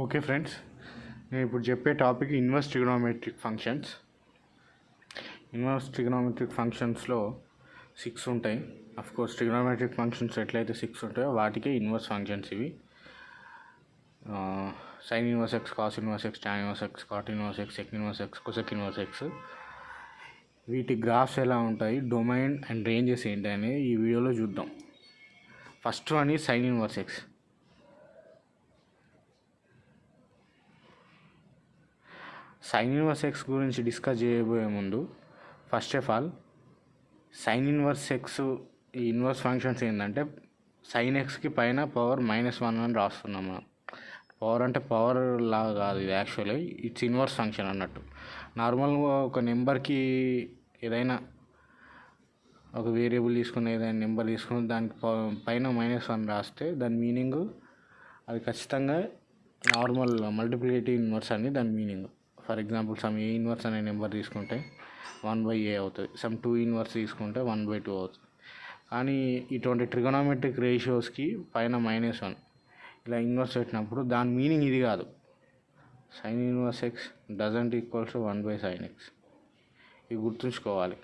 Okay friends, నేను ఇప్పుడు చెప్పే topic inverse trigonometric functions. Inverse trigonometric ఫంక్షన్స్లో 6 ఉంటాయి. కోర్స్ ట్రిగోనోమెట్రిక్ ఫంక్షన్స్ ఎట్లయితే 6 ఉంటాయో వాటికే ఇన్వర్స్ ఫంక్షన్స్ ఇవి. Sine inverse x, cos inverse x, tan inverse x, cot inverse x, sec inverse x, cosec inverse x. వీటి గ్రాఫ్స్ ఎలా ఉంటాయి, డొమైన్ అండ్ రేంజెస్ ఏంటి అనేది ఈ వీడియోలో చూద్దాం. ఫస్ట్ వన్ ఈ sine inverse x. Sine inverse x గురించి డిస్కస్ చేయబోయే ముందు first of all sine inverse x ఈ ఇన్వర్స్ ఫంక్షన్స్ ఏంటంటే సైన్ ఎక్స్కి పైన పవర్ -1 అని రాస్తున్నాం మనం. పవర్ అంటే పవర్ లాగా కాదు, ఇది యాక్చువల్లీ ఇట్స్ ఇన్వర్స్ ఫంక్షన్ అన్నట్టు. నార్మల్గా ఒక నెంబర్కి ఏదైనా ఒక వేరియబుల్ తీసుకుని ఏదైనా నెంబర్ తీసుకుని దానికి పైన -1 రాస్తే దాని మీనింగ్ అది ఖచ్చితంగా నార్మల్ మల్టిప్లికేటివ్ ఇన్వర్స్ అని దాని meaning. For example some A inverse అనే నెంబర్ తీసుకుంటే 1/a అవుతుంది, సమ్ 2 ఇన్వర్స్ తీసుకుంటే 1/2 అవుతుంది. కానీ ఇటువంటి ట్రిగోనోమెట్రిక్ రేషియోస్కి పైన -1 ఇలా ఇన్వర్స్ పెట్టినప్పుడు దాని మీనింగ్ ఇది కాదు. Sine inverse x doesn't equals to 1/sin x. ఇది గుర్తుంచుకోవాలి.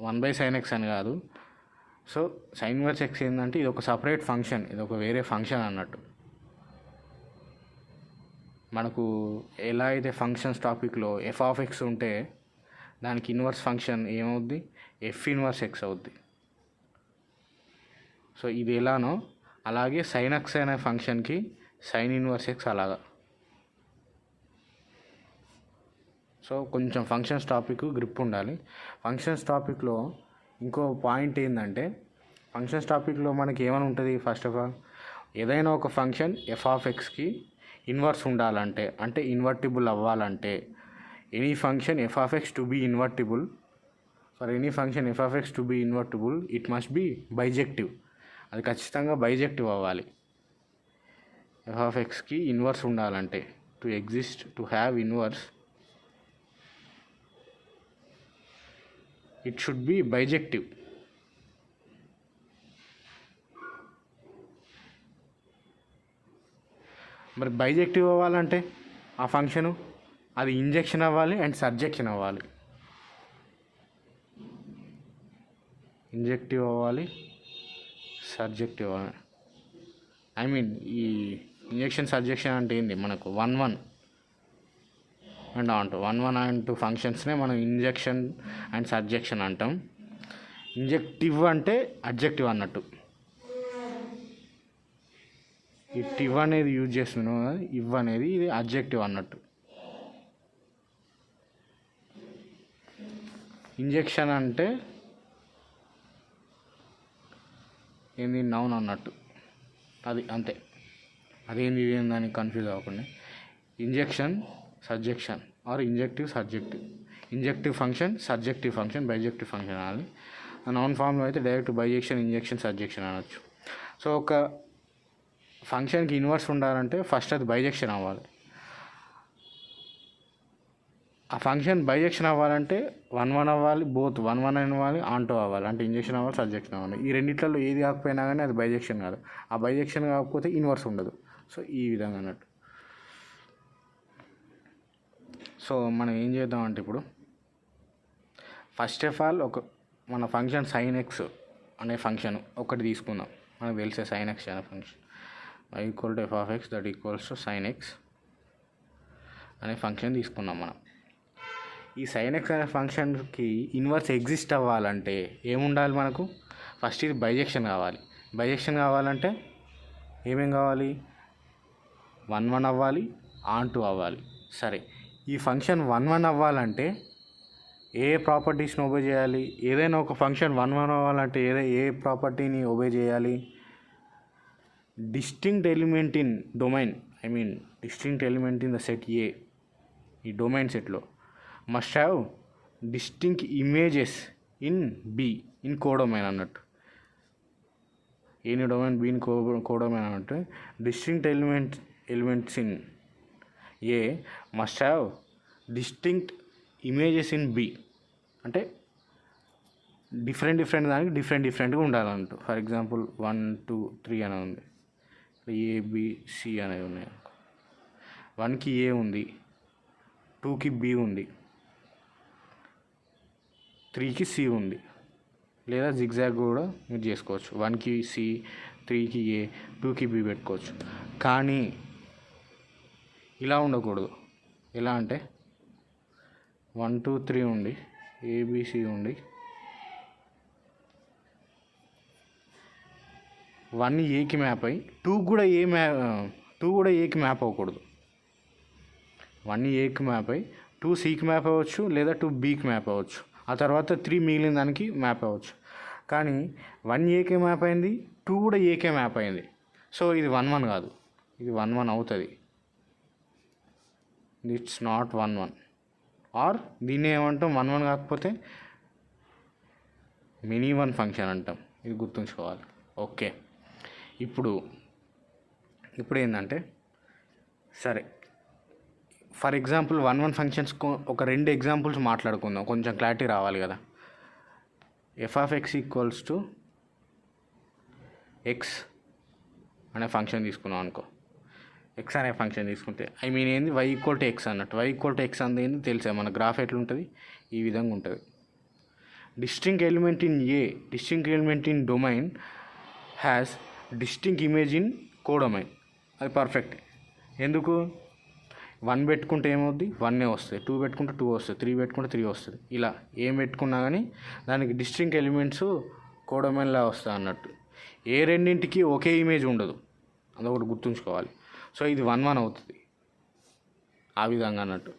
1/sin x అని కాదు. సో సైన్ ఇన్వర్స్ ఎక్స్ ఏంటంటే ఇది ఒక సపరేట్ ఫంక్షన్, ఇది ఒక వేరే ఫంక్షన్ అన్నట్టు. మనకు ఎలా అయితే ఫంక్షన్స్ టాపిక్లో f(x) ఉంటే దానికి ఇన్వర్స్ ఫంక్షన్ ఏమవుద్ది, f ఇన్వర్స్ x అవుద్ది. సో ఇది ఎలానో అలాగే sin x అనే ఫంక్షన్కి సైన్ ఇన్వర్స్ x అలాగా. సో కొంచెం ఫంక్షన్స్ టాపిక్ గ్రిప్ ఉండాలి. ఫంక్షన్స్ టాపిక్లో ఇంకో పాయింట్ ఏంటంటే ఫంక్షన్స్ టాపిక్లో మనకి ఏమైనా ఉంటుంది. ఫస్ట్ ఆఫ్ ఆల్ ఏదైనా ఒక ఫంక్షన్ f(x)కి ఇన్వర్స్ ఉండాలంటే, అంటే ఇన్వర్టిబుల్ అవ్వాలంటే, any function f(x) to be invertible, for any function f(x) to be invertible it must be bijective. అది ఖచ్చితంగా బైజెక్టివ్ అవ్వాలి. f(x)కి ఇన్వర్స్ ఉండాలంటే, to exist, to have inverse, it should be bijective. మరి bijective అవ్వాలంటే ఆ ఫంక్షను అది ఇంజెక్షన్ అవ్వాలి అండ్ సర్జెక్షన్ అవ్వాలి. ఇంజెక్టివ్ అవ్వాలి, సర్జెక్టివ్ అవ్వాలి. ఐ మీన్ ఈ ఇంజెక్షన్ సర్జెక్షన్ అంటే ఏంటి, మనకు 1/1 అండ్ అంటూ 1/1 అంటూ ఫంక్షన్స్నే మనం ఇంజెక్షన్ అండ్ సర్జెక్షన్ అంటాం. ఇంజెక్టివ్ అంటే అడ్జెక్టివ్ అన్నట్టు. ఈ టివ్ అనేది యూజ్ చేస్తున్నాం కదా, ఇవ్ అనేది ఇది అడ్జెక్టివ్ అన్నట్టు. ఇంజెక్షన్ అంటే ఏంది, నౌన్ అన్నట్టు. అది అంతే. అదేంది ఇదేందని కన్ఫ్యూజ్ అవ్వకుండా injection surjection or injective surjective. Injective function, surjective function, bijective function అనాలి. నౌన్ ఫామ్లో అయితే డైరెక్ట్ బైజెక్షన్, ఇంజెక్షన్, సబ్జెక్షన్ అనొచ్చు. సో ఒక ఫంక్షన్కి ఇన్వర్స్ ఉండాలంటే ఫస్ట్ అది బైజెక్షన్ అవ్వాలి. ఆ ఫంక్షన్ బైజెక్షన్ అవ్వాలంటే 1/1 అవ్వాలి, బోత్ 1/1 అవ్వాలి, ఆన్టో అవ్వాలి. అంటే ఇంజెక్షన్ అవ్వాలి, సబ్జెక్షన్ అవ్వాలి. ఈ రెండిట్లలో ఏది కాకపోయినా కానీ అది బైజెక్షన్ కాదు. ఆ బైజెక్షన్ కాకపోతే ఇన్వర్స్ ఉండదు. సో ఈ విధంగా అన్నట్టు. సో మనం ఏం చేద్దామంటే ఇప్పుడు ఫస్ట్ ఆఫ్ ఆల్ మన ఫంక్షన్ sin x అనే ఫంక్షన్ ఒకటి తీసుకుందాం. మనకు తెలిసే sin x అనే function y = f(x) that equals to sin x అనే ఫంక్షన్ తీసుకున్నాం మనం. ఈ sin x అనే ఫంక్షన్కి ఇన్వర్స్ ఎగ్జిస్ట్ అవ్వాలంటే ఏముండాలి మనకు, ఫస్ట్ ఇది బైజెక్షన్ కావాలి. బైజెక్షన్ కావాలంటే ఏమేం కావాలి, 1/1 అవ్వాలి, ఆన్టూ అవ్వాలి. సరే, ఈ ఫంక్షన్ 1/1 అవ్వాలంటే ఏ ప్రాపర్టీస్ని ఒబే చేయాలి. ఏదైనా ఒక ఫంక్షన్ 1/1 అవ్వాలంటే ఏ ప్రాపర్టీని ఒబే చేయాలి, distinct element in domain, I mean distinct element in the set A, ఈ డొమైన్ సెట్లో must have distinct images in B, in codomain అన్నట్టు. ఏని డొమైన్ బి ఇన్ కోడొమైన్ అన్నట్టు. Distinct elements in A must have distinct images in B, అంటే different దానికి డిఫరెంట్గా ఉండాలన్నట్టు. For example 1, 2, 3 అని ఉంది. ఏబిసి అనేవి ఉన్నాయి. 1కి ఏ ఉంది, 2కి బి ఉంది, 3కి సి ఉంది. లేదా జిగ్జాగ్ కూడా మీరు చేసుకోవచ్చు. 1కి సి, 3కి ఏ, 2కి బి పెట్టుకోవచ్చు. కానీ ఇలా ఉండకూడదు. ఎలా అంటే 1 2 3 ఉండి ఏబిసి ఉండి 1 ఏకి మ్యాప్ అయ్యి 2 కూడా ఏకి మ్యాప్ అవ్వకూడదు. 1 ఏకి మ్యాప్ అయ్యి 2 సికి మ్యాప్ అవ్వచ్చు, లేదా 2 బికి మ్యాప్ అవ్వచ్చు. ఆ తర్వాత 3 మిగిలిన దానికి మ్యాప్ అవ్వచ్చు. కానీ 1 ఏకే మ్యాప్ అయింది, 2 కూడా ఏకే మ్యాప్ అయింది. సో ఇది 1 1 కాదు, ఇది 1 1 అవుతుంది. It's not 1 1. ఆర్ దీన్ని ఏమంటాం, 1 1 కాకపోతే మినీ 1 ఫంక్షన్ అంటాం. ఇది గుర్తుంచుకోవాలి. ఓకే, ఇప్పుడు ఏంటంటే, సరే ఫర్ ఎగ్జాంపుల్ 1 1 ఫంక్షన్స్ ఒక 2 ఎగ్జాంపుల్స్ మాట్లాడుకుందాం, కొంచెం క్లారిటీ రావాలి కదా. f(x) = x అనే ఫంక్షన్ తీసుకున్నాం అనుకో. ఎక్స్ అనే ఫంక్షన్ తీసుకుంటే ఏంది, y = x అన్నట్టు. y = x అనేది ఏంది తెలిసే, మన గ్రాఫ్ ఎట్లుంటుంది, ఈ విధంగా ఉంటుంది. Distinct element in a, distinct element in domain has distinct image in codomain. అది పర్ఫెక్ట్. ఎందుకు, 1 పెట్టుకుంటే ఏమవుద్ది, 1 వస్తుంది. 2 పెట్టుకుంటే 2 వస్తుంది. 3 పెట్టుకుంటే 3 వస్తుంది. ఇలా ఏం పెట్టుకున్నా కానీ దానికి డిస్టింక్ట్ ఎలిమెంట్స్ కోడొమైన్లా వస్తాయి అన్నట్టు. ఏ రెండింటికి ఒకే ఇమేజ్ ఉండదు, అదొకటి గుర్తుంచుకోవాలి. సో ఇది 1 1 అవుతుంది ఆ విధంగా అన్నట్టు.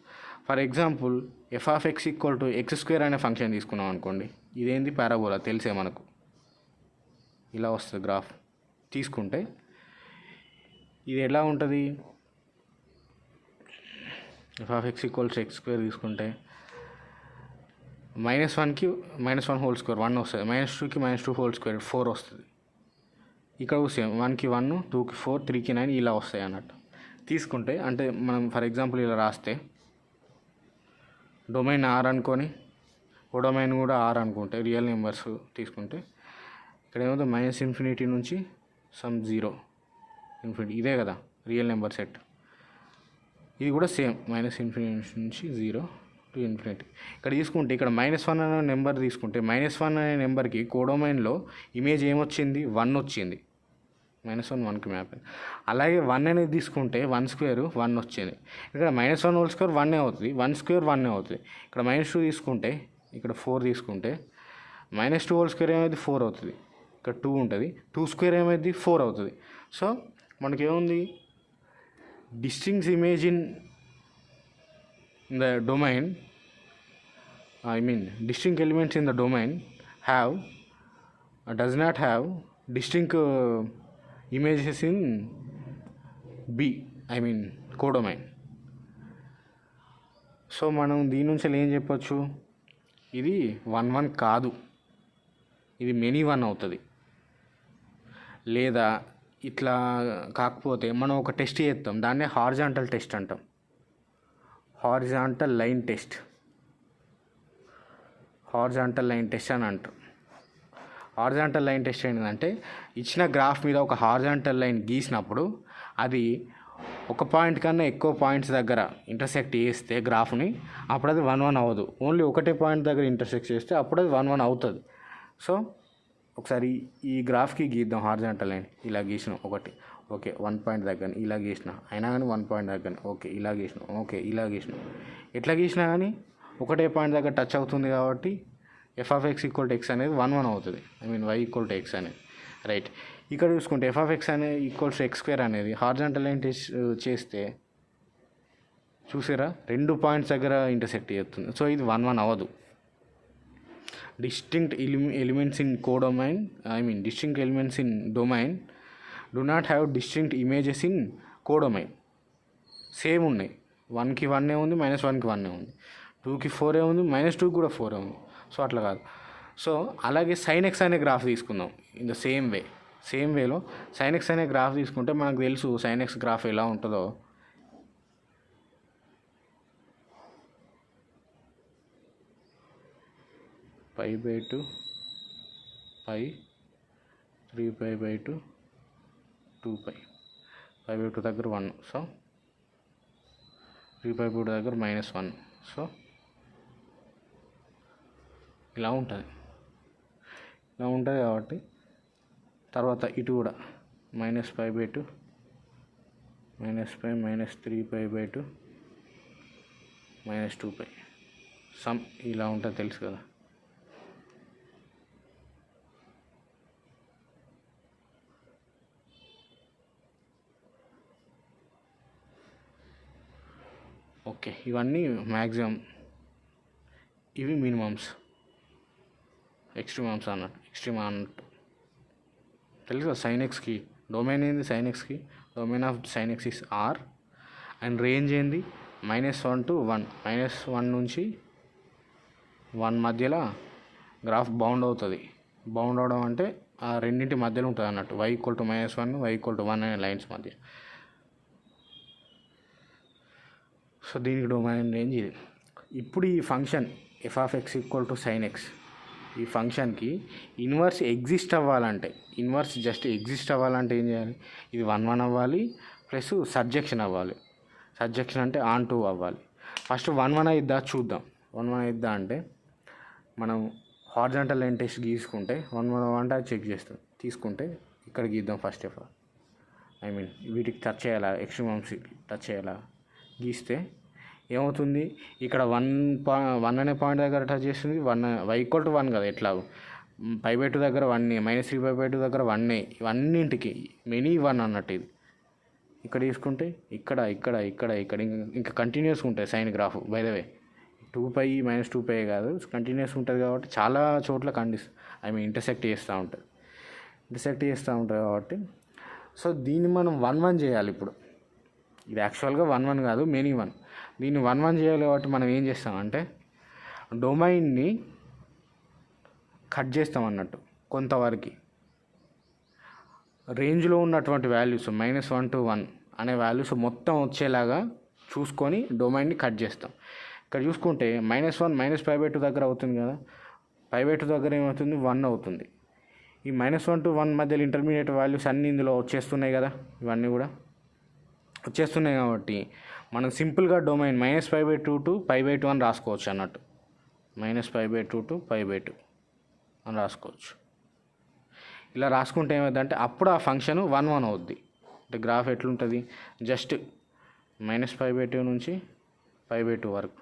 ఫర్ ఎగ్జాంపుల్ f(x) = x² అనే ఫంక్షన్ తీసుకున్నాం అనుకోండి. ఇదేంది, పారాబోలా తెలిసే మనకు. ఇలా వస్తుంది గ్రాఫ్. తీసుకుంటే ఇది ఎలా ఉంటుంది, f(x) = x² తీసుకుంటే -1కి -1² 1 వస్తుంది. -2కి -2² 4 వస్తుంది. ఇక్కడ సేమ్ 1కి 1, 2కి 4, 3కి 9 ఇలా వస్తాయి అన్నట్టు. తీసుకుంటే అంటే మనం ఫర్ ఎగ్జాంపుల్ ఇలా రాస్తే డొమైన్ R అనుకొని, కోడొమైన్ కూడా R అనుకుంటే, రియల్ నెంబర్స్ తీసుకుంటే ఇక్కడ ఏమవుతుంది, -∞ నుంచి సమ్ 0 ∞. ఇదే కదా రియల్ నెంబర్ సెట్. ఇది కూడా సేమ్ -∞ నుంచి 0 to ∞. ఇక్కడ తీసుకుంటే ఇక్కడ -1 అనే నెంబర్ తీసుకుంటే, -1 అనే నెంబర్కి కోడొమైన్లో ఇమేజ్ ఏమొచ్చింది, 1 వచ్చింది. -1 1కి మ్యాప్. అలాగే 1 అనేది తీసుకుంటే 1² 1 వచ్చింది. ఇక్కడ -1² 1 అవుతుంది, 1² 1 అవుతుంది. ఇక్కడ -2 తీసుకుంటే, ఇక్కడ 4 తీసుకుంటే -2² ఏమైంది, 4 అవుతుంది. ఇక్కడ 2 ఉంటుంది, 2² ఏమైంది, 4 అవుతుంది. సో మనకేముంది, distinct image in the domain, distinct elements in the domain does not have distinct images in B, codomain. So మనం దీని నుంచి ఏం చెప్పొచ్చు, ఇది 1 1 కాదు, ఇది మెనీ 1 అవుతుంది. లేదా ఇట్లా కాకపోతే మనం ఒక టెస్ట్ చేస్తాం, దాన్నే హారిజాంటల్ టెస్ట్ అంటాం. హారిజాంటల్ లైన్ టెస్ట్ అని అంటారు. హారిజాంటల్ లైన్ టెస్ట్ ఏంటంటే, ఇచ్చిన గ్రాఫ్ మీద ఒక హారిజాంటల్ లైన్ గీసినప్పుడు అది ఒక పాయింట్ కన్నా ఎక్కువ పాయింట్స్ దగ్గర ఇంటర్సెక్ట్ చేస్తే గ్రాఫ్ని, అప్పుడు అది 1 1 అవ్వదు. ఓన్లీ ఒకటే పాయింట్ దగ్గర ఇంటర్సెక్ట్ చేస్తే అప్పుడు అది 1 1 అవుతుంది. సో ఒకసారి ఈ గ్రాఫ్కి గీద్దాం. హారిజాంటల్ లైన్ ఇలా గీసినాం ఒకటి, ఓకే 1 పాయింట్ దగ్గర ఇలా గీసిన, అయినా కానీ 1 పాయింట్ దగ్గర, ఓకే ఇలా గీసినాం, ఓకే ఇలా గీసినాం. ఎట్లా గీసినా కానీ ఒకటే పాయింట్ దగ్గర టచ్ అవుతుంది కాబట్టి f(x) = x అనేది 1 1 అవుతుంది. y = x అనేది రైట్. ఇక్కడ చూసుకుంటే f(x) అనేది x² అనేది హారిజాంటల్ లైన్ టెస్ట్ చేస్తే చూసారా, 2 పాయింట్స్ దగ్గర ఇంటర్సెక్ట్ చేస్తుంది. సో ఇది 1 1 అవ్వదు. distinct elements in codomain, distinct elements in domain do not have distinct images in codomain. Same ఉన్నాయి, 1కి 1 ఉంది, -1కి 1 ఉంది, 2కి 4 ఉంది, -2కి కూడా 4 ఉంది. సో అట్లా కాదు. సో అలాగే sin x అనే గ్రాఫ్ తీసుకుందాం. ఇన్ ద సేమ్ వేలో sin x అనే గ్రాఫ్ తీసుకుంటే మనకు తెలుసు sin x గ్రాఫ్ ఎలా ఉంటుందో. π/2 π 3π/2 2π. 5/2 దగ్గర 1, సో 3/2 దగ్గర -1, సో ఇలా ఉంటుంది కాబట్టి తర్వాత ఇటు కూడా -5/2 -5 -3/2 -2π సమ్ ఇలా ఉంటుంది, తెలుసు కదా. ఓకే, ఇవన్నీ మ్యాక్సిమం, ఇవి మినిమమ్స్, ఎక్స్ట్రీమమ్స్ అన్నట్టు. తెలుసు కదా sin xకి డొమైన్ ఏంది, sin xకి domain of sin x is R and range ఏంది -1 to 1, -1 నుంచి 1 మధ్యలో గ్రాఫ్ బౌండ్ అవుతుంది. బౌండ్ అవడం అంటే ఆ రెండింటి మధ్యలో ఉంటుంది అన్నట్టు, y = -1 y = 1 అనే లైన్స్ మధ్య. సో దీనికి డొమైన్ రేంజ్ ఇది. ఇప్పుడు ఈ ఫంక్షన్ f(x) = sin x, ఈ ఫంక్షన్కి ఇన్వర్స్ ఎగ్జిస్ట్ అవ్వాలంటే, ఎగ్జిస్ట్ అవ్వాలంటే ఏం చేయాలి, ఇది 1 అవ్వాలి ప్లస్ సబ్జెక్షన్ అవ్వాలి. సబ్జెక్షన్ అంటే ఆన్2 అవ్వాలి. ఫస్ట్ 1 అయిద్దా చూద్దాం. 1 అయిద్దా అంటే మనం హారిజాంటల్ లైన్ టెస్ట్ గీసుకుంటే 1 అంటే చెక్ చేస్తాం. తీసుకుంటే ఇక్కడ గీద్దాం. ఫస్ట్ ఆఫ్ ఆల్ వీటికి టచ్ చేయాలా, ఎక్స్ట్రీమమ్స్కి టచ్ చేయాలా, గీస్తే ఏమవుతుంది, ఇక్కడ 1 అనే పాయింట్ దగ్గర టచ్ చేస్తుంది. y = 1 కదా, ఎట్లాగో 5/2 దగ్గర 1, -3/2 దగ్గర 1, ఇవన్నింటికి మెనీ 1 అన్నట్టు. ఇది ఇక్కడ తీసుకుంటే ఇక్కడ ఇంకా కంటిన్యూస్గా ఉంటుంది sine graph. By the way 2π -2π కాదు, కంటిన్యూస్ ఉంటుంది కాబట్టి చాలా చోట్ల ఇంటర్సెక్ట్ చేస్తూ ఉంటుంది కాబట్టి. సో దీన్ని మనం 1 చేయాలి. ఇప్పుడు ఇది యాక్చువల్గా 1 కాదు, మెనీ 1. దీన్ని 1 చేయాలి కాబట్టి మనం ఏం చేస్తామంటే డొమైన్ని కట్ చేస్తాం అన్నట్టు. కొంతవరకు రేంజ్లో ఉన్నటువంటి వాల్యూస్ -1 to 1 అనే వాల్యూస్ మొత్తం వచ్చేలాగా చూసుకొని డొమైన్ని కట్ చేస్తాం. ఇక్కడ చూసుకుంటే -1 -5/2 దగ్గర అవుతుంది కదా, 5/2 దగ్గర ఏమవుతుంది, 1 అవుతుంది. ఈ -1 to 1 మధ్యలో ఇంటర్మీడియట్ వాల్యూస్ అన్నీ ఇందులో వచ్చేస్తున్నాయి కదా, ఇవన్నీ కూడా వచ్చేస్తున్నాయి కాబట్టి మనం సింపుల్గా డొమైన్ -5/2 to π/2 అని రాసుకోవచ్చు అన్నట్టు. -5/2 to π/2 అని రాసుకోవచ్చు. ఇలా రాసుకుంటే ఏమైందంటే అప్పుడు ఆ ఫంక్షన్ 1 అవుద్ది. అంటే గ్రాఫ్ ఎట్లుంటుంది, జస్ట్ -5/2 నుంచి π/2 వరకు.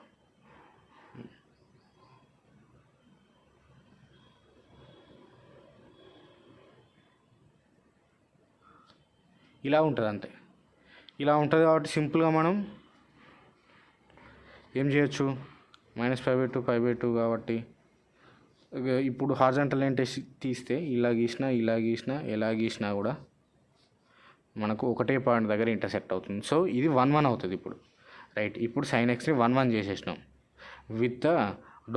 ఇలా ఉంటుంది అంతే. ఇలా ఉంటుంది కాబట్టి సింపుల్గా మనం ఏం చేయొచ్చు, -5/2 π/2 కాబట్టి ఇప్పుడు హారిజాంటల్ లైన్ టెస్ట్ తీస్తే ఇలా గీసినా ఎలా గీసినా కూడా మనకు ఒకటే పాయింట్ దగ్గర ఇంటర్సెక్ట్ అవుతుంది. సో ఇది 1 అవుతుంది ఇప్పుడు, రైట్. ఇప్పుడు sin xని 1 చేసేసినాం విత్ ద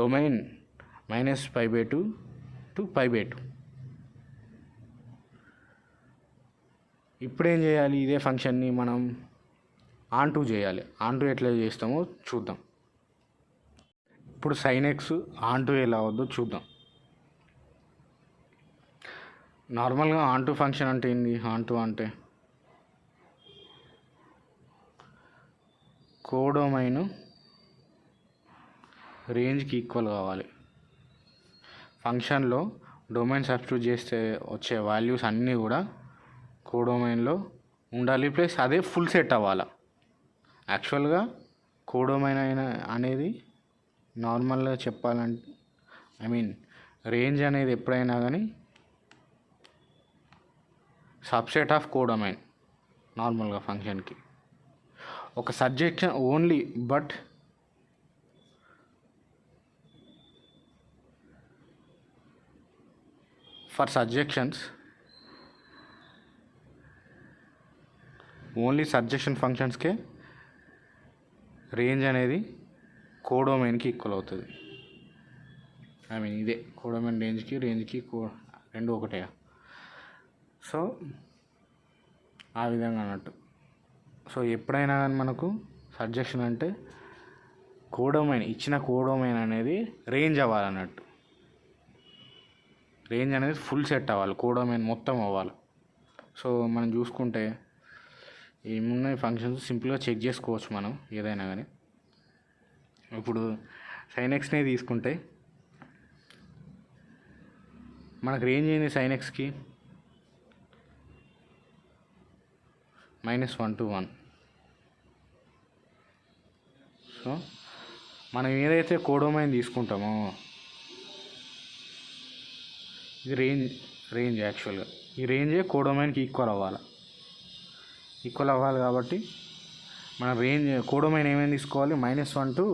డొమైన్ -5/2 to π/2. ఇప్పుడు ఏం చేయాలి, ఇదే ఫంక్షన్ని మనం ఆన్2 చేయాలి. ఆన్2 ఎట్లా చేస్తామో చూద్దాం. ఇప్పుడు sin x ఆన్2 ఎలా అవుద్దో చూద్దాం. నార్మల్గా ఆన్2 ఫంక్షన్ అంటే ఏంది, ఆన్2 అంటే కోడొమైన్ రేంజ్కి ఈక్వల్ కావాలి. ఫంక్షన్లో డొమైన్ సబ్స్టిట్యూట్ చేస్తే వచ్చే వాల్యూస్ అన్నీ కూడా కోడొమైన్లో ఉండాలి, ప్లస్ అదే ఫుల్ సెట్ అవ్వాలి. యాక్చువల్గా కోడొమైన్ అనేది నార్మల్గా చెప్పాలంటే రేంజ్ అనేది ఎప్పుడైనా కానీ సబ్సెట్ ఆఫ్ కోడొమైన్. నార్మల్గా ఫంక్షన్కి ఒక surjection only, but for surjections only surjection ఫంక్షన్స్కే రేంజ్ అనేది కోడొమైన్కి ఈక్వల్ అవుతుంది. ఇదే కోడొమైన్ రేంజ్కి రెండు ఒకటే. సో ఆ విధంగా అన్నట్టు. సో ఎప్పుడైనా కానీ మనకు సబ్జెక్షన్ అంటే ఇచ్చిన కోడొమైన్ అనేది రేంజ్ అవ్వాలన్నట్టు. రేంజ్ అనేది ఫుల్ సెట్ అవ్వాలి, కోడొమైన్ మొత్తం అవ్వాలి. సో మనం చూసుకుంటే ఏమున్నాయి ఫంక్షన్స్ సింపుల్గా చెక్ చేసుకోవచ్చు మనం ఏదైనా కానీ. ఇప్పుడు sin xనే తీసుకుంటే మనకు రేంజ్ ఏంది sin xకి -1 to 1. సో మనం ఏదైతే కోడొమైన్ తీసుకుంటామో ఇది రేంజ్ యాక్చువల్గా ఈ రేంజే కోడొమైన్కి ఈక్వల్ అవ్వాలి కాబట్టి మన రేంజ్ కోడొమైన్ ఏమేమి తీసుకోవాలి -1 to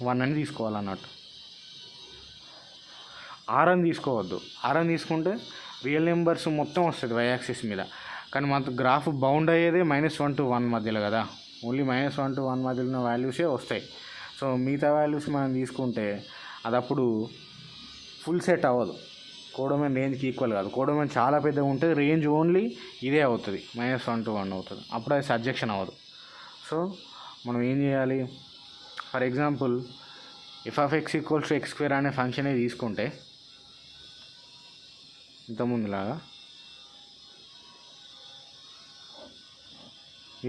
1 అని తీసుకోవాలన్నట్టు. ఆర్ అని తీసుకోవద్దు. ఆర్ అని తీసుకుంటే రియల్ నెంబర్స్ మొత్తం వస్తుంది y యాక్సిస్ మీద, కానీ మనకు గ్రాఫ్ బౌండ్ అయ్యేదే -1 to 1 మధ్యలో కదా. ఓన్లీ -1 to 1 మధ్యలో ఉన్న వాల్యూసే వస్తాయి. సో మిగతా వాల్యూస్ మనం తీసుకుంటే అది అప్పుడు ఫుల్ సెట్ అవ్వదు, కోడొమైన్ రేంజ్కి ఈక్వల్ కాదు. కోడొమైన్ చాలా పెద్దగా ఉంటుంది, రేంజ్ ఓన్లీ ఇదే అవుతుంది, -1 to 1 అవుతుంది. అప్పుడు అది సబ్జెక్షన్ అవ్వదు. సో మనం ఏం చేయాలి, ఫర్ ఎగ్జాంపుల్ f(x) = x² అనే ఫంక్షనే తీసుకుంటే ఇంతకుముందులాగా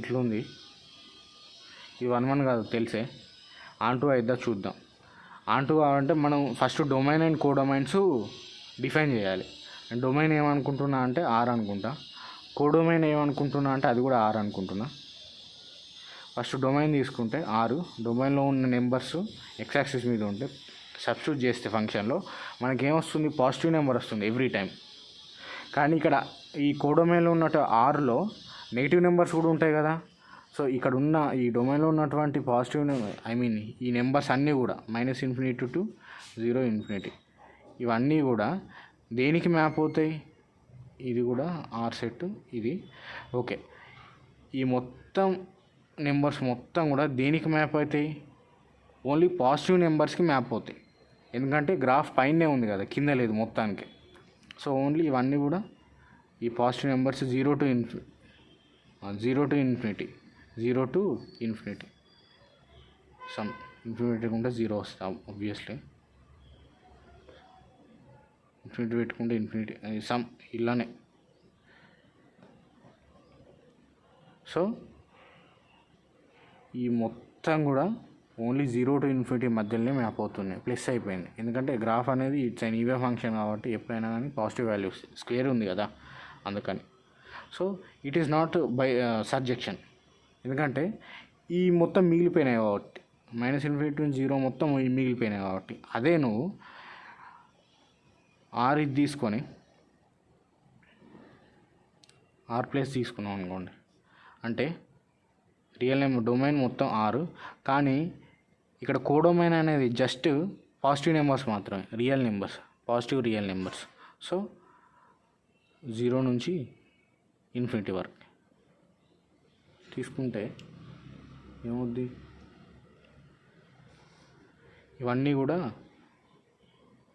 ఇట్లుంది. ఇది 1 కాదు తెలిసే, ఆన్టు అయిద్దా చూద్దాం. ఆన్టు కావాలంటే మనం ఫస్ట్ డొమైన్ అండ్ కోడొమైన్స్ డిఫైన్ చేయాలి. డొమైన్ ఏమనుకుంటున్నా అంటే ఆర్ అనుకుంటా, కోడొమైన్ ఏమనుకుంటున్నా అంటే అది కూడా ఆర్ అనుకుంటున్నా. ఫస్ట్ డొమైన్ తీసుకుంటే 6, డొమైన్లో ఉన్న నెంబర్స్ x యాక్సిస్ మీద ఉంటే సబ్స్టిట్యూట్ చేస్తే ఫంక్షన్లో మనకేమొస్తుంది, పాజిటివ్ నెంబర్ వస్తుంది ఎవ్రీ టైం. కానీ ఇక్కడ ఈ కోడొమైన్లో ఉన్నట్టు ఆర్లో నెగిటివ్ నెంబర్స్ కూడా ఉంటాయి కదా. సో ఇక్కడ ఉన్న ఈ డొమైన్లో ఉన్నటువంటి పాజిటివ్ ఈ నెంబర్స్ అన్నీ కూడా -∞ to 0 ఇవన్నీ కూడా దేనికి మ్యాప్ అవుతాయి, ఇది కూడా ఆర్ సెట్ ఇది. ఓకే, ఈ మొత్తం నెంబర్స్ మొత్తం కూడా దేనికి మ్యాప్ అవుతాయి, ఓన్లీ పాజిటివ్ నెంబర్స్కి మ్యాప్ అవుతాయి. ఎందుకంటే గ్రాఫ్ పైనే ఉంది కదా, కింద లేదు మొత్తానికి. సో ఓన్లీ ఇవన్నీ కూడా ఈ positive numbers 0 to ∞, some infinity పెట్టుకుంటే 0 వస్తుంది ఆబ్వియస్లీ, ఇన్ఫినిటీ పెట్టుకుంటే ఇన్ఫినిటీ సమ్ ఇలానే. సో ఈ మొత్తం కూడా ఓన్లీ 0 to ∞ మధ్యలోనే మ్యాప్ అవుతున్నాయి. ప్లస్ అయిపోయింది, ఎందుకంటే గ్రాఫ్ అనేది ఇట్స్ అన్ ఈవెన్ ఫంక్షన్ కాబట్టి ఎప్పుడైనా కానీ పాజిటివ్ వాల్యూస్, స్క్వేర్ ఉంది కదా అందుకని. So it is not by subjection, ఎందుకంటే ఈ మొత్తం మిగిలిపోయినాయి కాబట్టి, -∞ to 0 మొత్తం మిగిలిపోయినాయి కాబట్టి. అదే నువ్వు ఆర్ ఇది తీసుకొని ఆర్ ప్లస్ తీసుకున్నాం అనుకోండి, అంటే రియల్ నెంబర్ డొమైన్ మొత్తం 6, కానీ ఇక్కడ కోడొమైన్ అనేది జస్ట్ పాజిటివ్ నెంబర్స్ మాత్రమే, real numbers, positive real numbers. So 0 నుంచి ∞ వరకు తీసుకుంటే ఏమవుద్ది, ఇవన్నీ కూడా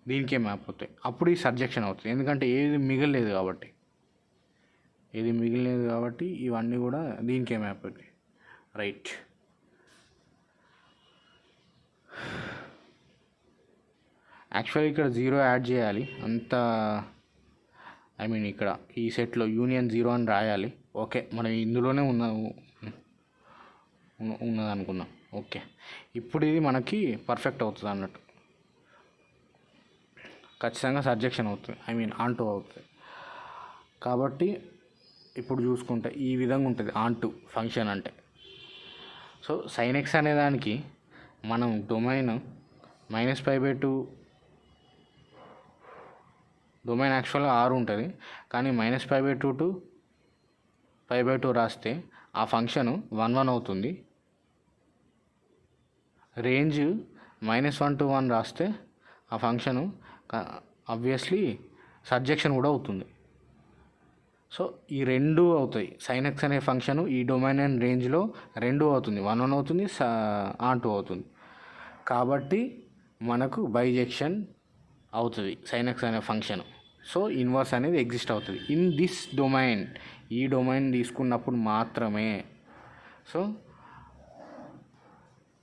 దీనికే మ్యాప్ అవుతాయి. అప్పుడు ఈ సబ్జెక్షన్ అవుతుంది, ఎందుకంటే ఏది మిగలలేదు కాబట్టి ఇవన్నీ కూడా దీనికే మ్యాప్ అవుతాయి. రైట్, యాక్చువల్లీ ఇక్కడ 0 యాడ్ చేయాలి అంత, ఇక్కడ ఈ సెట్లో యూనియన్ 0 అని రాయాలి. ఓకే, మనం ఇందులోనే ఉన్నది అనుకుందాం. ఓకే, ఇప్పుడు ఇది మనకి పర్ఫెక్ట్ అవుతుంది అన్నట్టు, ఖచ్చితంగా సబ్జెక్షన్ అవుతుంది, ఆన్టు అవుతుంది. కాబట్టి ఇప్పుడు చూసుకుంటే ఈ విధంగా ఉంటుంది ఆన్టు ఫంక్షన్ అంటే. సో sin x అనే దానికి మనం డొమైన్ -π/2, డొమైన్ యాక్చువల్గా 6 ఉంటుంది, కానీ -π/2 to π/2 రాస్తే ఆ ఫంక్షన్ 1 అవుతుంది. రేంజ్ -1 to 1 రాస్తే ఆ ఫంక్షను ఆబ్వియస్లీ సబ్జెక్షన్ కూడా అవుతుంది. సో ఈ రెండు అవుతాయి, sin x అనే ఫంక్షను ఈ డొమైన్ అండ్ రేంజ్లో రెండు అవుతుంది, 1 అవుతుంది, ఆన్టు అవుతుంది. కాబట్టి మనకు బైజెక్షన్ అవుతుంది sin x అనే ఫంక్షన్. సో ఇన్వర్స్ అనేది ఎగ్జిస్ట్ అవుతుంది ఇన్ దిస్ డొమైన్, ఈ డొమైన్ తీసుకున్నప్పుడు మాత్రమే. సో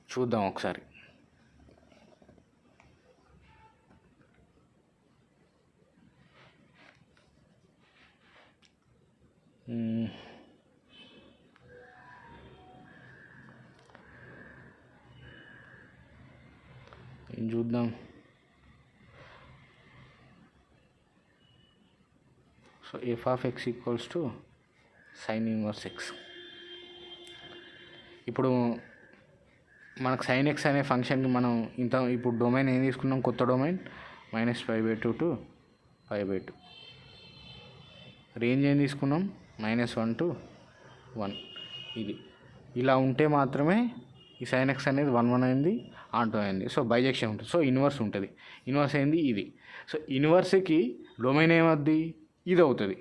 చూద్దాం ఒకసారి. ఏం చూద్దాం. So f of x equals to sine inverse x. ఇప్పుడు మనకు సైన్ ఎక్స్ అనే ఫంక్షన్కి మనం ఇప్పుడు డొమైన్ ఏం తీసుకున్నాం, కొత్త డొమైన్ -π/2 to π/2. రేంజ్ ఏం తీసుకున్నాం, -1 to 1. ఇది ఇలా ఉంటే మాత్రమే ఈ సైన్ ఎక్స్ అనేది 1 అయింది, ఆన్2 అయింది. సో బైజెక్షన్ ఉంటుంది. సో ఇన్వర్స్ ఉంటుంది. ఇన్వర్స్ అయింది ఇది. సో ఇన్వర్స్కి డొమైన్ ఏమవుద్ది, ఇది అవుతుంది.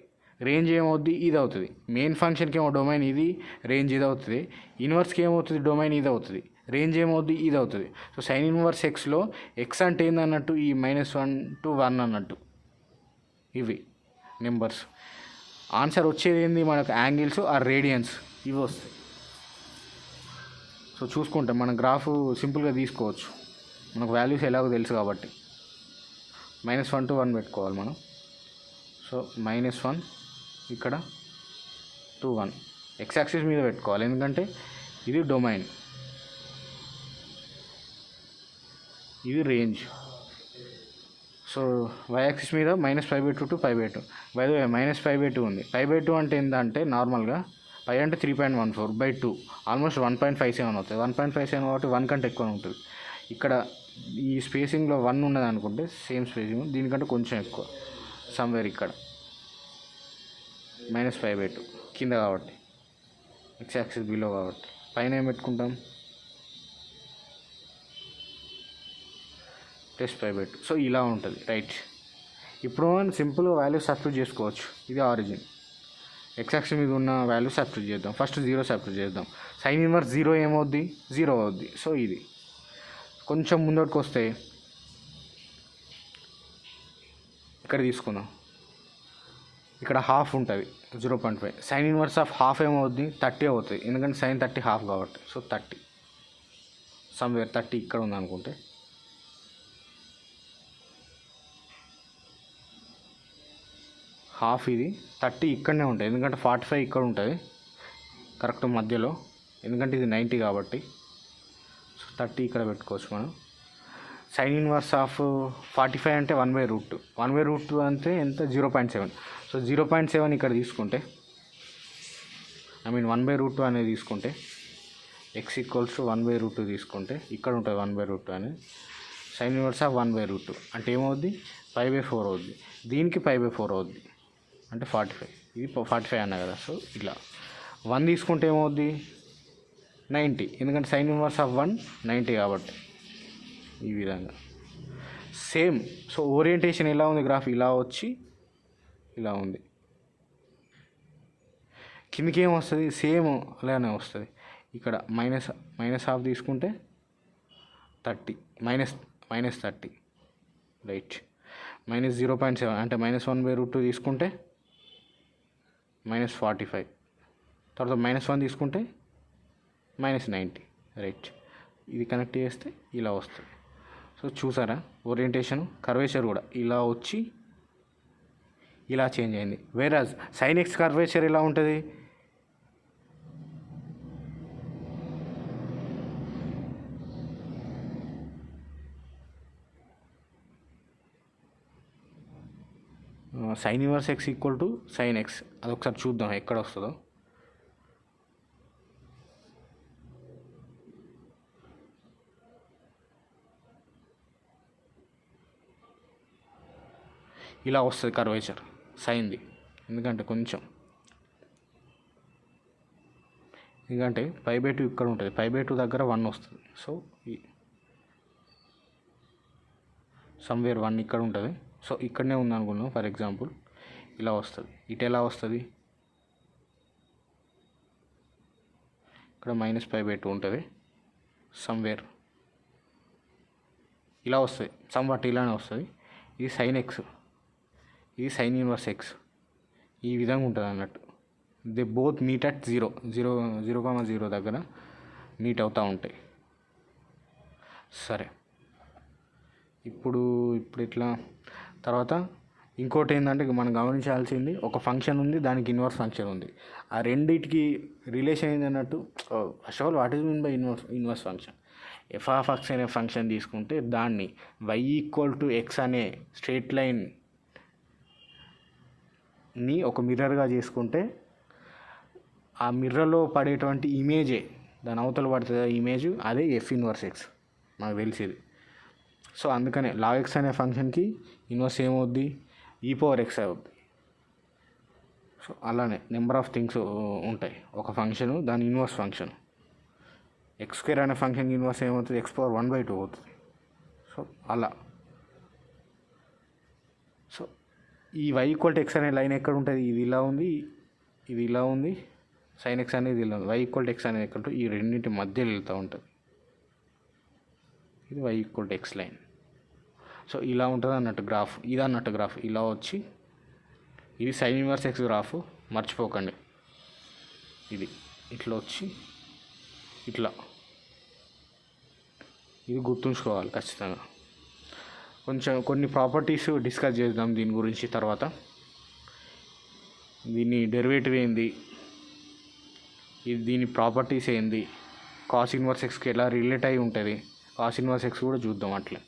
రేంజ్ ఏమవుద్ది, ఇది అవుతుంది. మెయిన్ ఫంక్షన్కి ఏమో డొమైన్ ఇది, రేంజ్ ఇది అవుతుంది. ఇన్వర్స్కి ఏమవుతుంది, డొమైన్ ఇది అవుతుంది. రేంజ్ ఏమవుద్ది, ఇది అవుతుంది. సో సైన్ ఇన్వర్స్ ఎక్స్లో ఎక్స్ అంటే ఏందన్నట్టు ఈ -1 to 1 అన్నట్టు. ఇవి నెంబర్స్. ఆన్సర్ వచ్చేది ఏంది, మనకు యాంగిల్స్ ఆర్ రేడియన్స్ ఇవి వస్తాయి. సో చూసుకుంటాం, మన గ్రాఫ్ సింపుల్గా తీసుకోవచ్చు. మనకు వాల్యూస్ ఎలాగో తెలుసు కాబట్టి -1 to 1 పెట్టుకోవాలి మనం. సో -1 ఇక్కడ 2 1 ఎక్స్ యాక్సిస్ మీద పెట్టుకోవాలి, ఎందుకంటే ఇది డొమైన్, ఇది రేంజ్. సో వై యాక్సిస్ మీద -π/2 to π/2. బై ద వే -π/2 ఉంది. π/2 అంటే ఏంటంటే నార్మల్గా π అంటే 3.14/2, ఆల్మోస్ట్ 1.57 అవుతుంది. 1.57 కాబట్టి 1 కంటే ఎక్కువ ఉంటుంది. ఇక్కడ ఈ స్పేసింగ్లో 1 ఉన్నది అనుకుంటే, సేమ్ స్పేసింగ్ దీనికంటే కొంచెం ఎక్కువ, సమ్వేర్ ఇక్కడ -π/2 కింద కాబట్టి, ఎక్స్ యాక్సిస్ బిలో కాబట్టి. పైన ఏం పెట్టుకుంటాం, +π/2. సో ఇలా ఉంటుంది, రైట్. ఇప్పుడు మనం సింపుల్గా వాల్యూ సబ్స్టిట్యూట్ చేసుకోవచ్చు. ఇది ఆరిజిన్, ఎక్స్ యాక్సిస్ మీద ఉన్న వాల్యూ సబ్స్టిట్యూట్ చేద్దాం. ఫస్ట్ 0 సబ్స్టిట్యూట్ చేద్దాం. సైన్ ఇన్వర్స్ 0 ఏమవుద్ది, 0 అవుద్ది. సో ఇది కొంచెం ముందటికి వస్తే ఇక్కడ తీసుకుందాం. ఇక్కడ హాఫ్ ఉంటుంది, 0.5. సైన్ ఇన్వర్స్ ఆఫ్ హాఫ్ ఏమవుద్ది, 30 అవుతుంది, ఎందుకంటే sin 30 హాఫ్ కాబట్టి. సో 30 సమ్వేర్ 30 ఇక్కడ ఉంది అనుకుంటే, హాఫ్ ఇది 30 ఇక్కడనే ఉంటుంది, ఎందుకంటే 45 ఇక్కడ ఉంటుంది కరెక్ట్ మధ్యలో, ఎందుకంటే ఇది 90 కాబట్టి. సో 30 ఇక్కడ పెట్టుకోవచ్చు మనం. సైన్ ఇన్వర్స్ ఆఫ్ 45 అంటే 1/√2. 1/√2 అంటే ఎంత, 0.7. సో 0.7 ఇక్కడ తీసుకుంటే, 1/√2 అనేది తీసుకుంటే, ఎక్స్ ఈక్వల్స్ టు 1/√2 తీసుకుంటే ఇక్కడ ఉంటుంది 1/√2 అనేది. సైన్ ఇన్వర్స్ ఆఫ్ 1/√2 అంటే ఏమవుద్ది, π/4 అవుద్ది. దీనికి π/4 అవుద్ది, అంటే 45. ఇది 45 అన్నా కదా. సో ఇలా 1 తీసుకుంటే ఏమవుద్ది, 90, ఎందుకంటే సైన్ ఇన్వర్స్ ఆఫ్ 1 90 కాబట్టి. ఈ విధంగా సేమ్. సో ఓరియంటేషన్ ఎలా ఉంది, గ్రాఫ్ ఇలా వచ్చి ఇలా ఉంది. కిందకి ఏం వస్తుంది, సేమ్ అలానే వస్తుంది. ఇక్కడ మైనస్ హాఫ్ తీసుకుంటే 30, -30, రైట్. -0.7 అంటే -1/√2 తీసుకుంటే -45. తర్వాత -1 తీసుకుంటే -90, రైట్. ఇది కనెక్ట్ చేస్తే ఇలా వస్తుంది. సో చూసారా, ఓరియంటేషన్, కర్వేచర్ కూడా ఇలా వచ్చి ఇలా చేంజ్ అయింది. వేరాజ్ సైన్ ఎక్స్ కర్వేచర్ ఎలా ఉంటుంది, sine inverse x equal to sine x. అదొకసారి చూద్దాం ఎక్కడ వస్తుందో. ఇలా వస్తుంది కర్వేచర్ సైన్ది, ఎందుకంటే π/2 ఇక్కడ ఉంటుంది, π/2 దగ్గర 1 వస్తుంది. సో సమ్వేర్ 1 ఇక్కడ ఉంటుంది. సో ఇక్కడనే ఉంది అనుకున్నాం, ఫర్ ఎగ్జాంపుల్ ఇలా వస్తుంది. ఇటు ఎలా వస్తుంది, ఇక్కడ -π/2 ఉంటుంది, సమ్వేర్ ఇలా వస్తుంది, సమ్వాట్ ఇలానే వస్తుంది. ఇది సైన్ ఎక్స్, ఇది సైన్ ఇన్వర్స్ ఎక్స్, ఈ విధంగా ఉంటుంది అన్నట్టు. దే బోత్ మీట్ అట్ 0 దగ్గర మీట్ అవుతూ ఉంటాయి. సరే, ఇప్పుడు ఇట్లా తర్వాత ఇంకోటి ఏంటంటే మనం గమనించాల్సింది, ఒక ఫంక్షన్ ఉంది, దానికి ఇన్వర్స్ ఫంక్షన్ ఉంది. ఆ రెండిటికి రిలేషన్ ఏంటన్నట్టు. First of all what is mean by inverse function? F of x అనే ఫంక్షన్ తీసుకుంటే దాన్ని y = x అనే స్ట్రేట్ లైన్ని ఒక మిర్రర్గా చేసుకుంటే ఆ మిర్రర్లో పడేటువంటి ఇమేజే దాని అవతల పడుతుంది ఇమేజ్, అదే ఎఫ్ ఇన్వర్స్ ఎక్స్, నాకు తెలిసేది. సో అందుకనే log x అనే ఫంక్షన్కి ఇన్వర్స్ ఏమవుద్ది, e⁻x అవుద్ది. సో అలానే నెంబర్ ఆఫ్ థింగ్స్ ఉంటాయి. ఒక ఫంక్షను దాని ఇన్వర్స్ ఫంక్షన్ x² అనే ఫంక్షన్కి ఇన్వర్స్ ఏమవుతుంది, x⁻1/2 అవుతుంది. సో అలా. సో ఈ y = x అనే లైన్ ఎక్కడ ఉంటుంది, ఇది ఇలా ఉంది, ఇది ఇలా ఉంది, sin x అనేది ఇలా ఉంది. y = x అనేది ఎక్కడ, ఈ రెండింటి మధ్యలో వెళ్తూ ఉంటుంది. ఇది y = x లైన్. సో ఇలా ఉంటుంది అన్నట్టు గ్రాఫ్, ఇది అన్నట్టు గ్రాఫ్ ఇలా వచ్చి, ఇది sin 1x గ్రాఫ్, మర్చిపోకండి. ఇది ఇట్లా వచ్చి ఇట్లా, ఇది గుర్తుంచుకోవాలి ఖచ్చితంగా. కొన్ని ప్రాపర్టీస్ డిస్కస్ చేద్దాం దీని గురించి తర్వాత. దీని డెరివేటివ్ ఏంది, దీని ప్రాపర్టీస్ ఏంది, cos 1xకి ఎలా రిలేట్ అయి ఉంటుంది, cos 1x కూడా చూద్దాం అట్లా.